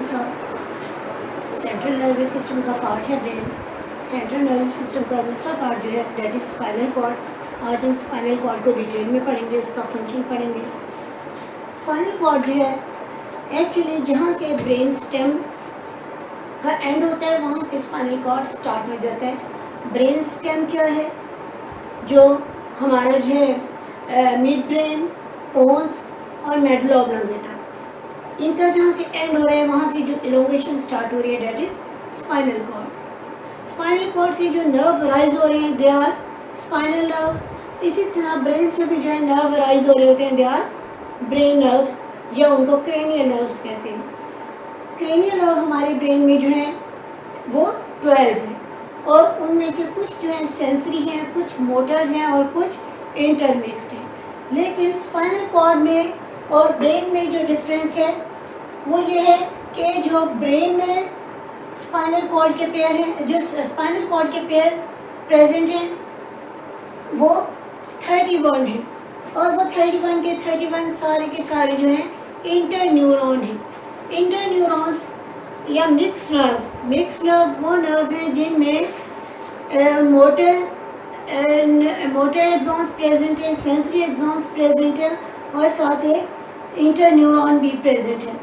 था। Central nervous system का part है ब्रेन। सेंट्रल नर्वस सिस्टम का दूसरा पार्ट जो है डेट इज स्पाइनल कॉर्ड। आज हम स्पाइनल कॉर्ड को डिटेल में पढ़ेंगे, उसका फंक्शन पढ़ेंगे। स्पाइनल कॉर्ड जो है एक्चुअली जहाँ से ब्रेन स्टेम का एंड होता है वहाँ से स्पाइनल कॉर्ड स्टार्ट हो जाता है। ब्रेन स्टेम क्या है? जो हमारा जो है मिड ब्रेन, पोन्स और मेडुला ऑब्लंगेटा, इनका जहाँ से एंड हो रहा है वहाँ से जो इलोंगेशन स्टार्ट हो रही है that is spinal cord. Spinal cord से जो नर्व राइज हो रहे हैं दे आर स्पाइनल नर्व। इसी तरह ब्रेन से भी जो है नर्व राइज हो रहे होते हैं दे आर ब्रेन नर्व्स, या उनको क्रेनियल नर्व्स कहते हैं। क्रेनियल नर्व हमारे ब्रेन में जो है वो 12 है और उनमें से कुछ जो है सेंसरी हैं, कुछ मोटर्स हैं और कुछ इंटरमिक्स्ड हैं। लेकिन स्पाइनल कॉर्ड में और ब्रेन में जो डिफरेंस है वो ये है कि जो ब्रेन में स्पाइनल कॉर्ड के पेयर हैं, जो स्पाइनल कॉर्ड के पेयर प्रेजेंट हैं वो 31 हैं और वो 31 के 31 सारे के सारे जो हैं इंटर न्यूरॉन हैं। इंटर न्यूरॉन्स या मिक्स नर्व वो नर्व हैं जिनमें मोटर एक्सॉन्स प्रेजेंट है, सेंसरी एक्सॉन्स प्रेजेंट है और साथ एक इंटर न्यूरॉन भी प्रेजेंट है।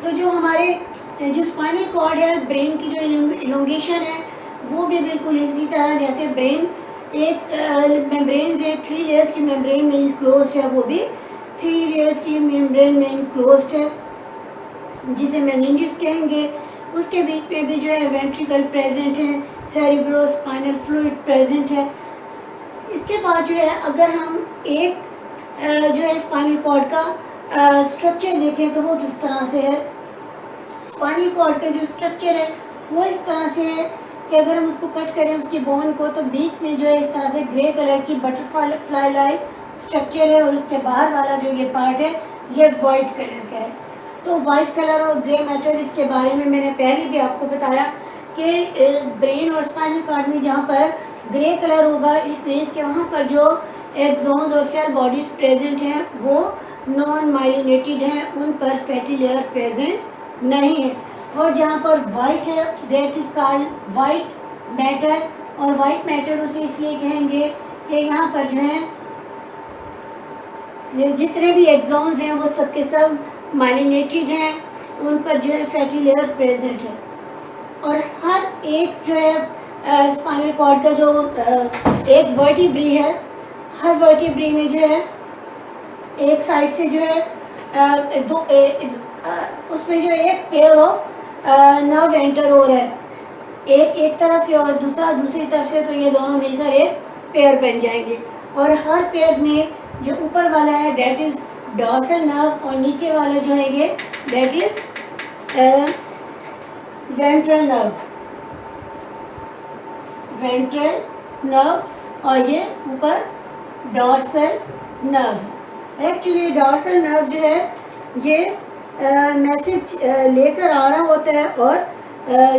तो जो हमारे जो स्पाइनल कॉर्ड है, ब्रेन की जो इलोंगेशन है वो भी बिल्कुल इसी तरह जैसे ब्रेन एक मेम्ब्रेन जो 3 लेयर्स की मेम्ब्रेन में इनक्लोज्ड है, वो भी 3 लेयर्स की मेम्ब्रेन में इनक्लोज्ड है जिसे मेनिंजेस कहेंगे। उसके बीच में भी जो है वेंट्रिकल प्रेजेंट है, सेरिब्रोस्पाइनल फ्लूइड प्रेजेंट है। इसके बाद जो है अगर हम एक जो है स्पाइनल कॉर्ड का स्ट्रक्चर देखें तो वो किस तरह से है। स्पाइनल कॉर्ड का जो स्ट्रक्चर है वो इस तरह से है कि अगर हम उसको कट करें उसकी बोन को तो बीच में जो है इस तरह से ग्रे कलर की बटरफ्लाई लाइक स्ट्रक्चर है और उसके बाहर वाला जो ये पार्ट है ये वाइट कलर का है। तो वाइट कलर और ग्रे मैटर, इसके बारे में मैंने पहले भी आपको बताया कि ब्रेन और स्पाइनल कॉर्ड में जहाँ पर ग्रे कलर होगा इट मीन्स कि वहाँ पर जो एक्सॉन्स और सेल बॉडीज प्रेजेंट हैं वो नॉन माइलिनेटेड हैं, उन पर फैटी लेयर प्रेजेंट नहीं है। और जहाँ पर वाइट है that is called white matter. और वाइट मैटर उसे इसलिए कहेंगे कि यहाँ पर जो है ये जितने भी एक्सॉन्स हैं वो सब के सब माइलिनेटेड हैं, उन पर जो है फैटी लेयर प्रेजेंट है। और हर एक जो है स्पाइनल कॉर्ड का जो एक वर्टिब्री है, हर वर्टिब्री में जो है एक साइड से जो है उसमें जो एक पेयर ऑफ नर्व एंटर हो रहा है, एक तरफ से और दूसरा दूसरी तरफ से, तो ये दोनों मिलकर एक पेयर बन जाएंगे। और हर पेयर में जो ऊपर वाला है डेट इज डॉर्सल नर्व और नीचे वाला जो है ये डेट इज वेंट्रल नर्व और ये ऊपर dorsal nerve. Actually dorsal nerve जो है ये मैसेज लेकर आ रहा होता है और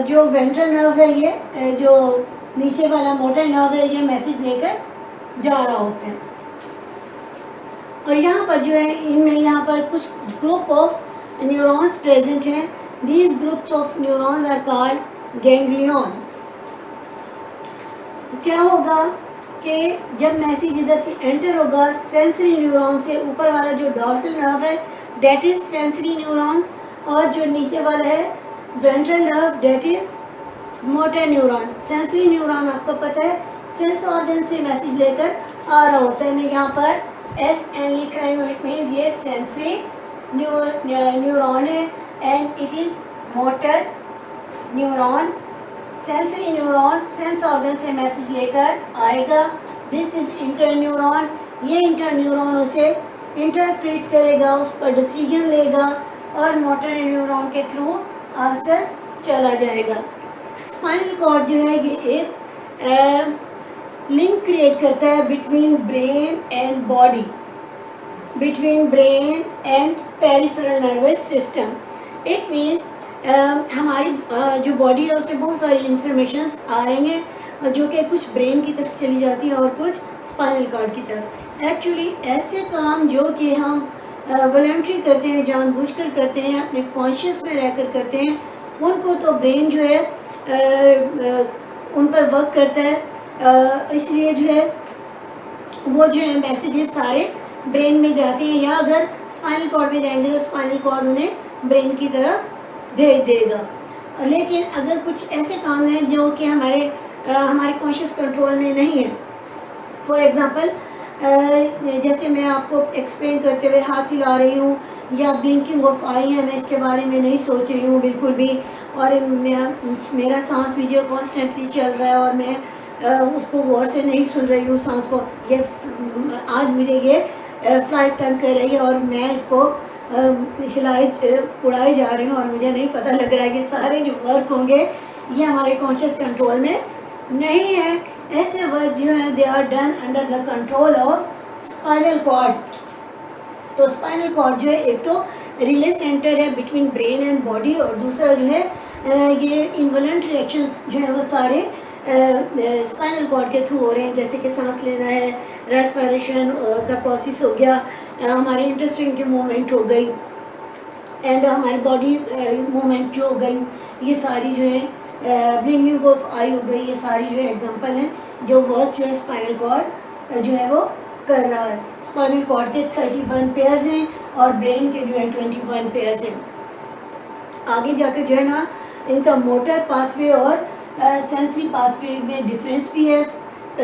जो वेंट्रल नर्व है ये जो नीचे वाला मोटर नर्व है ये मैसेज लेकर जा रहा होता है। और यहाँ पर जो है इनमें यहाँ पर कुछ ग्रुप ऑफ न्यूरॉन्स प्रेजेंट हैं। These groups of neurons are called ganglion. तो क्या होगा कि जब मैसेज इधर से एंटर होगा सेंसरी न्यूरॉन से, ऊपर वाला जो डॉर्सल नर्व है डेट इज सेंसरी न्यूरॉन्स और जो नीचे वाला है ventral nerve that is motor neuron. Sensory neuron आपको पता है सेंस ऑर्गन से मैसेज लेकर आ रहा होता है। मैं यहाँ पर SN लिख रही हूँ, इट मीन्स ये सेंसरी न्यूरॉन है and it is motor neuron. Sensory neuron sense organ से मैसेज लेकर आएगा। This is inter neuron. ये इंटर न्यूरॉन उसे इंटरप्रेट करेगा, उस पर डिसीजन लेगा और मोटर न्यूरॉन के थ्रू आंसर चला जाएगा। स्पाइनल कॉर्ड जो है ये एक लिंक क्रिएट करता है between brain and body, between brain and peripheral nervous system. It means हमारी जो बॉडी है उसमें बहुत सारी इंफॉर्मेशंस आ रही हैं जो कि कुछ ब्रेन की तरफ चली जाती है और कुछ स्पाइनल कॉर्ड की तरफ। एक्चुअली ऐसे काम जो कि हम वॉलंटरी करते हैं, जानबूझकर करते हैं, अपने कॉन्शियस में रहकर करते हैं, उनको तो ब्रेन जो है उन पर वर्क करता है, इसलिए जो है वो जो है मैसेजेस सारे ब्रेन में जाते हैं, या अगर स्पाइनल कॉर्ड में जाएंगे तो स्पाइनल कॉर्ड उन्हें ब्रेन की तरफ भेज देगा। लेकिन अगर कुछ ऐसे काम हैं जो कि हमारे कॉन्शियस कंट्रोल में नहीं है, फॉर एग्ज़ाम्पल जैसे मैं आपको एक्सप्लेन करते हुए हाथ हिला रही हूँ, या ब्लिंकिंग ऑफ आई है, मैं इसके बारे में नहीं सोच रही हूँ बिल्कुल भी, और मेरा सांस भी जो कॉन्स्टेंटली चल रहा है और मैं उसको गौर से नहीं सुन रही हूँ सांस को, ये आज मुझे ये फ्लाइट तंग कर रही है और मैं इसको उड़ाई जा रही हूँ और मुझे नहीं पता लग रहा है कि सारे जो वर्क होंगे ये हमारे कॉन्शियस कंट्रोल में नहीं है। ऐसे वर्क जो है they are done under the control of spinal cord. तो स्पाइनल कॉर्ड जो है एक तो रिले सेंटर है बिटवीन ब्रेन एंड बॉडी, और दूसरा जो है ये इन्वॉलेंट रिएक्शंस जो है वो सारे स्पाइनल कॉर्ड के थ्रू हो रहे हैं, जैसे कि सांस लेना है, रेस्पिरेशन का प्रोसेस हो गया, हमारे इंटेस्टाइन की मूवमेंट हो गई, एंड हमारी बॉडी मूवमेंट जो हो गई, ये सारी जो है ब्लिंकिंग ऑफ आई हो गई, ये सारी जो है एग्जांपल हैं जो वर्क जो है स्पाइनल कॉर्ड जो है वो कर रहा है। स्पाइनल कॉर्ड के 31 पेयर्स हैं और ब्रेन के जो है 21 पेयर्स हैं। आगे जाकर जो है ना इनका मोटर पाथवे और सेंसरी पाथवे में डिफरेंस भी है।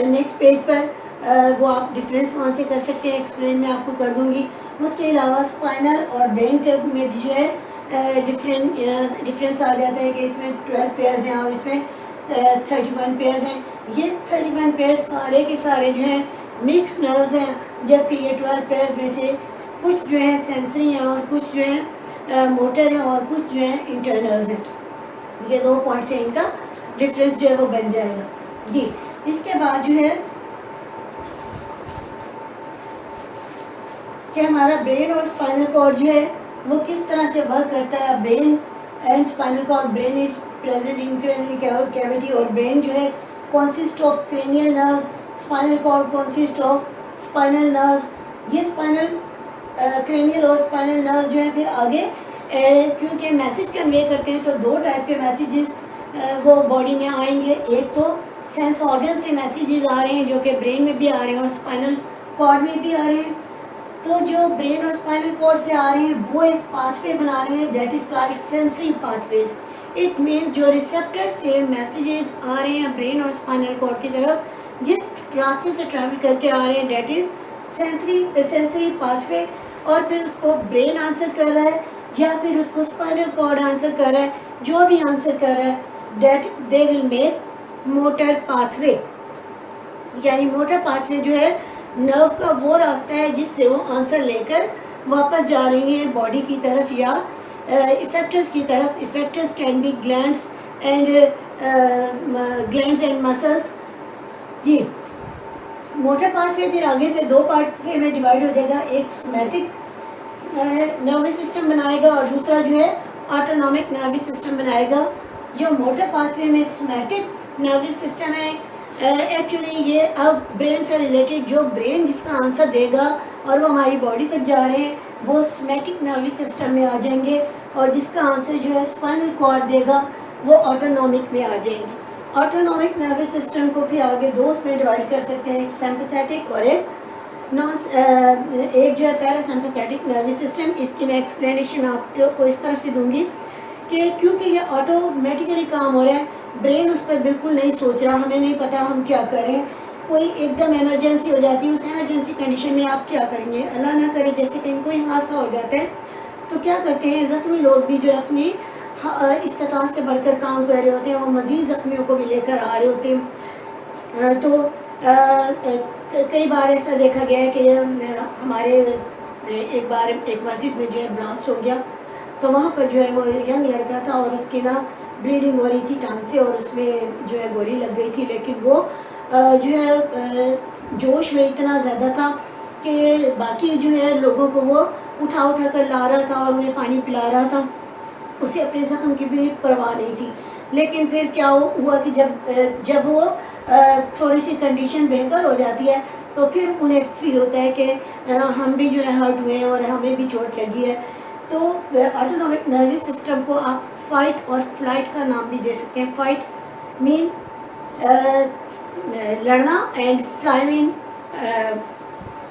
नेक्स्ट पेज पर वो आप डिफरेंस वहाँ से कर सकते हैं, एक्सप्लेन मैं आपको कर दूँगी। उसके अलावा स्पाइनल और ब्रेन के में भी जो है डिफरेंस आ जाता है कि इसमें 12 पेयर्स हैं और इसमें 31 पेयर्स हैं। ये 31 पेयर्स सारे के सारे जो हैं मिक्स नर्व्स हैं, जबकि ये 12 पेयर्स में से कुछ जो है सेंसरी हैं और कुछ जो है मोटर हैं और कुछ जो है इंटरनर्व्स हैं। ये 2 पॉइंट से इनका डिफरेंस जो है वो बन जाएगा जी। इसके बाद जो है कि हमारा ब्रेन और स्पाइनल कॉर्ड जो है वो किस तरह से वर्क करता है। Brain and spinal cord, brain is present in cranial cavity, और ब्रेन जो है consist of cranial nerves, spinal cord consist of spinal nerves. ये स्पाइनल क्रेनियल और स्पाइनल नर्व्स जो है फिर आगे क्योंकि मैसेज कन्वे करते हैं, तो 2 टाइप के मैसेजेस वो बॉडी में आएंगे। एक तो सेंस ऑर्गन से मैसेजेस आ रहे हैं जो कि ब्रेन में भी आ रहे हैं और स्पाइनल कॉर्ड में भी आ रहे हैं। तो जो ब्रेन और स्पाइनल कॉर्ड से आ रहे हैं वो एक पाथवे बना रहे हैं, that is called sensory pathways. It means जो रिसेप्टर से मैसेजेस आ रहे हैं ब्रेन और स्पाइनल कॉर्ड की तरफ, जिस रास्ते से ट्रैवल करके आ रहे हैं दैट इज सेंसरी पाथवे, और फिर उसको ब्रेन आंसर कर रहा है या फिर उसको स्पाइनल कॉर्ड आंसर कर रहा है, जो भी आंसर कर रहा है that they will make motor pathway. यानी मोटर पाथवे जो है नर्व का वो रास्ता है जिससे वो आंसर लेकर वापस जा रही हैं बॉडी की तरफ या इफेक्टर्स की तरफ। Effectors can be glands and muscles जी। मोटर पाथवे फिर आगे से 2 पार्ट में डिवाइड हो जाएगा, एक सोमैटिक नर्वस सिस्टम बनाएगा और दूसरा जो है ऑटोनॉमिक नर्वस सिस्टम बनाएगा। जो मोटर पाथवे में सोमैटिक नर्वस सिस्टम है, एक्चुअली ये अब ब्रेन से रिलेटेड, जो ब्रेन जिसका आंसर देगा और वो हमारी बॉडी तक जा रहे हैं वो सोमैटिक नर्वस सिस्टम में आ जाएंगे, और जिसका आंसर जो है स्पाइनल कॉर्ड देगा वो ऑटोनॉमिक में आ जाएंगे। ऑटोनॉमिक नर्वस सिस्टम को फिर आगे 2 में डिवाइड कर सकते हैं, एक सिंपैथेटिक और एक जो है पैरासिम्पैथेटिक नर्वस सिस्टम। इसकी मैं एक्सप्लेनेशन आपको इस तरह से दूंगी कि क्योंकि ये ऑटोमेटिकली काम हो रहा है, ब्रेन उस पर बिल्कुल नहीं सोच रहा, हमें नहीं पता हम क्या करें। कोई एकदम इमरजेंसी हो जाती है, उस इमरजेंसी कंडीशन में आप क्या करेंगे, अल्लाह ना करे जैसे कहीं कोई हादसा हो जाता है, तो क्या करते हैं ज़ख्मी लोग भी जो अपनी इस्ताअत से बढ़कर काम कर रहे होते हैं, वो मज़ीद ज़ख्मियों को भी लेकर आ रहे होते हैं। तो कई बार ऐसा देखा गया है कि हमारे एक बार एक मस्जिद में जो है ब्लास्ट हो गया, तो वहाँ पर जो है वो यंग लड़का था और उसकी ना ब्लीडिंग हो रही थी टांग से और उसमें जो है गोली लग गई थी, लेकिन वो जो है जोश में इतना ज़्यादा था कि बाकी जो है लोगों को वो उठा कर ला रहा था और उन्हें पानी पिला रहा था, उसे अपने ज़ख्म की भी परवाह नहीं थी। लेकिन फिर क्या हुआ कि जब वो थोड़ी सी कंडीशन बेहतर हो जाती है तो फिर उन्हें फील होता है कि हम भी जो है हर्ट हुए हैं और हमें भी चोट लगी है। तो ऑटोनॉमिक नर्वस सिस्टम को आप फाइट और फ्लाइट का नाम भी दे सकते हैं। फाइट मीन लड़ना एंड फ्लाई मीन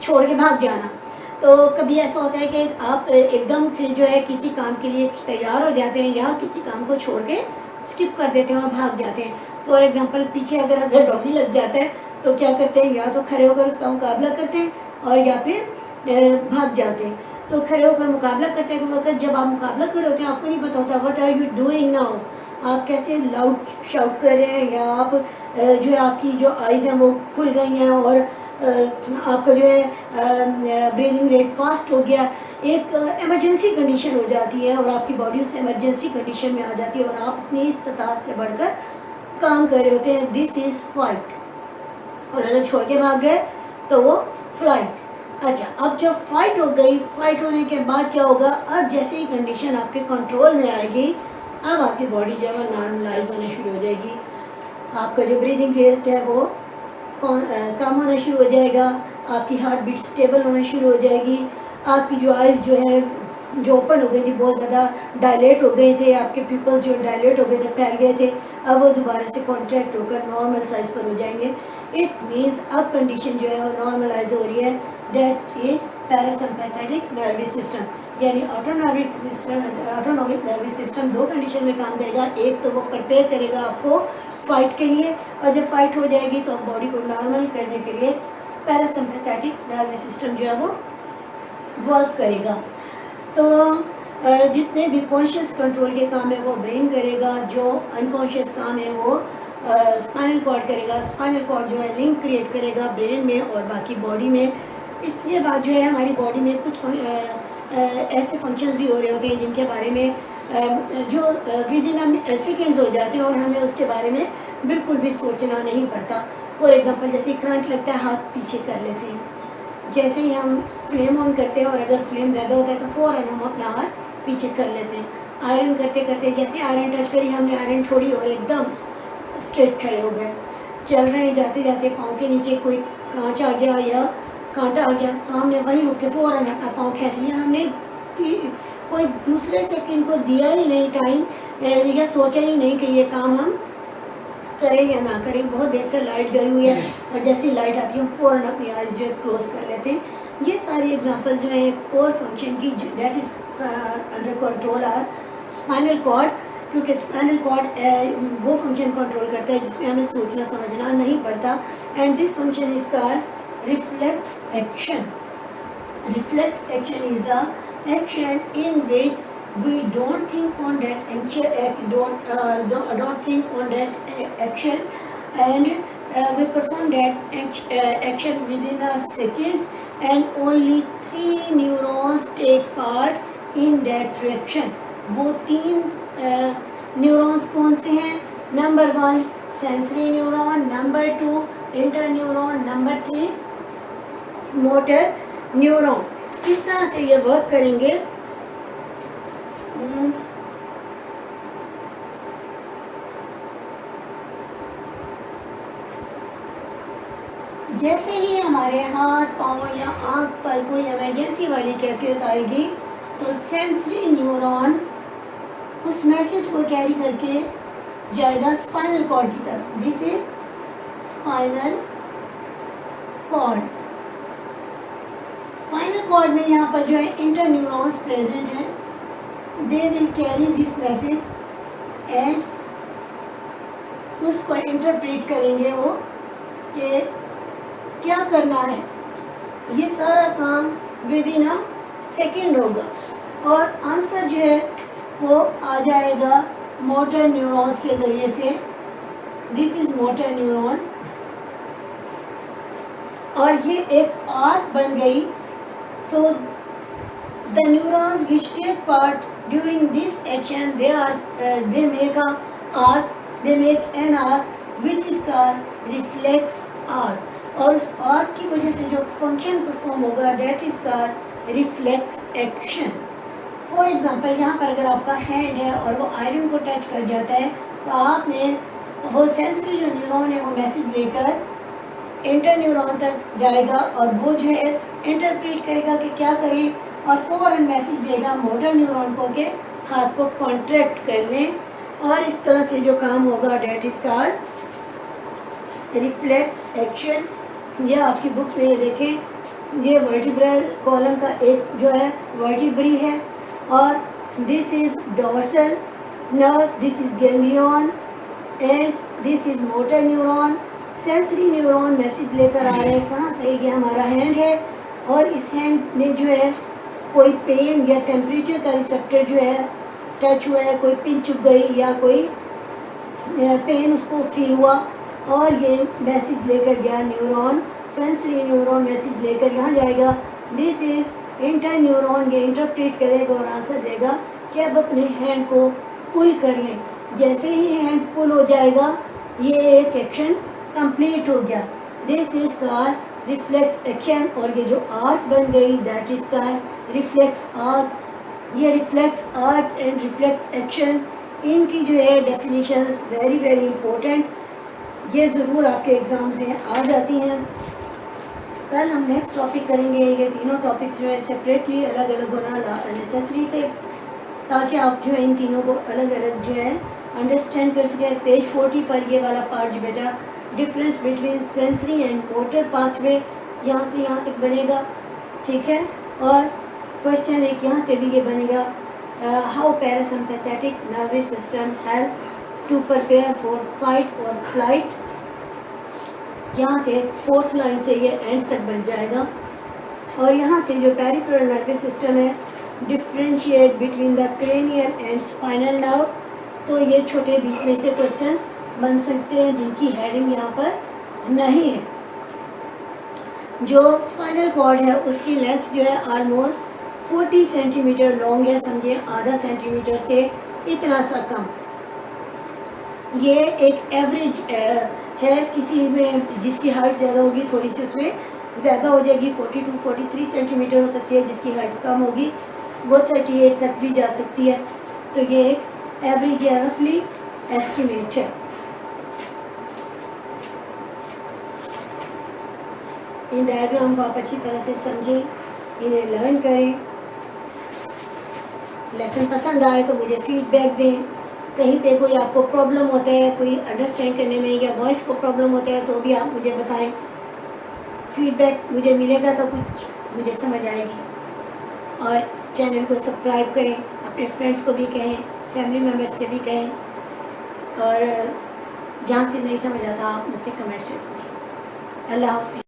छोड़ के भाग जाना। तो कभी ऐसा होता है कि आप एकदम से जो है किसी काम के लिए तैयार हो जाते हैं या किसी काम को छोड़ के स्किप कर देते हैं और भाग जाते हैं। फॉर एग्जांपल पीछे अगर डॉगी लग जाता है तो क्या करते हैं, या तो खड़े होकर उसका मुकाबला करते हैं और या फिर भाग जाते हैं। तो खड़े होकर मुकाबला करते हैं वक्त जब आप मुकाबला कर रहे होते हैं आपको नहीं पता होता what are you doing now, आप कैसे लाउड शाउट कर रहे हैं, या आप जो है आपकी जो आइज़ हैं वो खुल गई हैं और आपका जो है ब्रीदिंग रेट फास्ट हो गया, एक इमरजेंसी कंडीशन हो जाती है और आपकी बॉडी उस इमरजेंसी कंडीशन में आ जाती है और आप अपनी इस्तात से बढ़कर काम कर रहे होते हैं। This is fight. और अगर छोड़ के भाग गए तो वो फ्लाइट। अच्छा, अब जब फाइट हो गई, फाइट होने के बाद क्या होगा, अब जैसे ही कंडीशन आपके कंट्रोल में आएगी अब आपकी बॉडी जो है नॉर्मलाइज होना शुरू हो जाएगी। आपका जो ब्रीदिंग रेट है वो कम होना शुरू हो जाएगा, आपकी हार्ट बीट स्टेबल होना शुरू हो जाएगी, आपकी जो आइज़ जो है जो ओपन हो गई थी बहुत ज़्यादा डायलेट हो गए थे, आपके पिपल्स जो डायलेट हो गए थे, फैल गए थे, अब वो दोबारा से कॉन्ट्रैक्ट होकर नॉर्मल साइज़ पर हो जाएंगे। इट मीन्स अब कंडीशन जो है वो नॉर्मलाइज हो रही है। That is parasympathetic nervous system, यानी ऑटोनॉमिक नर्वस सिस्टम दो कंडीशन में काम करेगा। एक तो वो प्रिपेयर करेगा आपको फाइट के लिए, और जब फाइट हो जाएगी तो बॉडी को नॉर्मल करने के लिए पैरासिम्पैथेटिक नर्वस सिस्टम जो है वो वर्क करेगा। तो जितने भी कॉन्शियस कंट्रोल के काम है वो ब्रेन करेगा, जो अनकॉन्शियस काम है वो स्पाइनल कॉर्ड करेगा। स्पाइनल कॉर्ड जो है लिंक क्रिएट करेगा ब्रेन में और बाकी बॉडी में। इसके बाद जो है हमारी बॉडी में कुछ ऐसे फंक्शंस भी हो रहे होते हैं जिनके बारे में जो विद इन सेकेंड्स हो जाते हैं और हमें उसके बारे में बिल्कुल भी सोचना नहीं पड़ता। फॉर एग्जांपल जैसे करंट लगता है हाथ पीछे कर लेते हैं, जैसे ही हम फ्लेम ऑन करते हैं और अगर फ्लेम ज़्यादा होता है तो फ़ौरन हम अपना हाथ पीछे कर लेते हैं। आयरन करते करते जैसे आयरन टच करी हमने आयरन छोड़ी और एकदम स्ट्रेट खड़े हो गए। चल रहे हैं जाते जाते पाँव के नीचे कोई कांच आ गया या कांटा आ गया तो हमने वहीं रुक के फ़ौरन अपना पाँव खींच लिया। हमने कोई दूसरे सेकंड को दिया ही नहीं टाइम या सोचा ही नहीं कि ये काम हम करें या ना करें। बहुत देर से लाइट गई हुई है और जैसी लाइट आती है हम फ़ौरन अपनी आइज़ जो है क्लोज कर लेते हैं। ये सारी एग्जांपल जो है एक और फंक्शन की that is under control are spinal cord, क्योंकि स्पाइनल कॉर्ड वो फंक्शन कंट्रोल करता है जिसमें हमें सोचना समझना नहीं पड़ता। And this function is called reflex action. Reflex action is a action in which we don't think on that action, don't think on that action, and we perform that action within a seconds, and only 3 neurons take part in that reaction. वो 3 neurons कौन से हैं? Number 1 sensory neuron, number 2 interneuron, number 3 motor neuron. किस तरह से ये work करेंगे? जैसे ही हमारे हाथ पाँव या आँख पर कोई इमरजेंसी वाली कैफियत आएगी तो सेंसरी न्यूरॉन उस मैसेज को कैरी करके जाएगा स्पाइनल कॉर्ड की तरफ। This is spinal cord. Spinal cord में यहाँ पर जो है इंटर न्यूरॉन्स प्रेजेंट हैं। They will carry this message and उसको इंटरप्रेट करेंगे वो कि क्या करना है। ये सारा काम विद इन अ सेकेंड होगा और आंसर जो है वो आ जाएगा मोटर न्यूरॉन्स के ज़रिए से। दिस इज मोटर न्यूरॉन और ये एक आर्क बन गई। So the neurons which take part during this action, they make a arc, they make an arc which is called reflex arc, और उस आर्क की वजह से जो फंक्शन परफॉर्म होगा that is called reflex action. For example यहाँ पर अगर आपका हैंड है और वो आयरन को टच कर जाता है तो आपने वो सेंसरी जो न्यूरॉन है वो मैसेज लेकर इंटर न्यूरॉन तक जाएगा और वो जो है इंटरप्रेट करेगा कि क्या करें, और फ़ौरन मैसेज देगा मोटर न्यूरॉन को कि हाथ को कॉन्ट्रैक्ट कर लें, और इस तरह से जो काम होगा that is called reflex action. यह आपकी बुक में देखें, ये वर्टिब्रल कॉलम का एक जो है वर्टिब्री है, और this is dorsal nerve, this is ganglion and this is motor neuron. Sensory neuron message लेकर आ रहे हैं कहाँ से, ये हमारा हैंड है, और इस हैंड ने जो है कोई पेन या टेम्परेचर का रिसेप्टर जो है टच हुआ है, कोई पिन चुभ गई या कोई पेन उसको फील हुआ, और ये मैसेज लेकर गया न्यूरॉन, सेंसरी न्यूरॉन मैसेज लेकर यहाँ जाएगा। दिस इज़ इंटर न्यूरॉन, ये इंटरप्रेट करेगा और आंसर देगा कि अब अपने हैंड को पुल कर लें। जैसे ही हैंड पुल हो जाएगा ये एक एक्शन कंप्लीट हो गया। This is called reflex action, और ये जो आर्क बन गई that is called reflex arc. ये reflex arc and reflex action, इनकी जो है डेफिनेशन वेरी वेरी इंपॉर्टेंट, ये ज़रूर आपके एग्ज़ाम्स में आ जाती हैं। कल हम नेक्स्ट टॉपिक करेंगे, ये तीनों टॉपिक्स जो है सेपरेटली अलग अलग होना नेसेसरी थे, ताकि आप जो है इन तीनों को अलग अलग जो है अंडरस्टैंड कर सकें। पेज 40 पर ये वाला पार्ट जो बेटा difference between sensory and motor pathway, यहाँ से यहाँ तक बनेगा, ठीक है। और क्वेश्चन एक यहाँ से भी ये बनेगा, how parasympathetic nervous system help to prepare for fight और फ्लाइट। यहाँ से फोर्थ लाइन से ये एंड तक बन जाएगा। और यहाँ से जो पेरिफेरल नर्वस सिस्टम है, differentiate between the cranial and spinal nerve, तो ये छोटे बीच में से क्वेश्चंस बन सकते हैं जिनकी हेडिंग यहाँ पर नहीं है। जो स्पाइनल कॉर्ड है उसकी लेंथ जो है ऑलमोस्ट 40 सेंटीमीटर लॉन्ग है, समझिए आधा सेंटीमीटर से इतना सा कम। ये एक एवरेज है, किसी में जिसकी हाइट ज़्यादा होगी थोड़ी सी उसमें ज़्यादा हो जाएगी, 40 to 43 सेंटीमीटर हो सकती है, जिसकी हाइट कम होगी वो 38 तक भी जा सकती है। तो ये एक एवरेज या रफली एस्टिमेट है। इन डायग्राम को आप अच्छी तरह से समझें, इन्हें लर्न करें। लेसन पसंद आए तो मुझे फीडबैक दें। कहीं पे कोई आपको प्रॉब्लम होता है, कोई अंडरस्टैंड करने में या वॉइस को प्रॉब्लम होता है तो भी आप मुझे बताएं। फीडबैक मुझे मिलेगा तो कुछ मुझे समझ आएगी। और चैनल को सब्सक्राइब करें, अपने फ्रेंड्स को भी कहें, फैमिली मेम्बर्स से भी कहें, और जहाँ से नहीं समझ आता आप मुझसे कमेंट्स में पूछें। अल्लाह हाफ़िज़।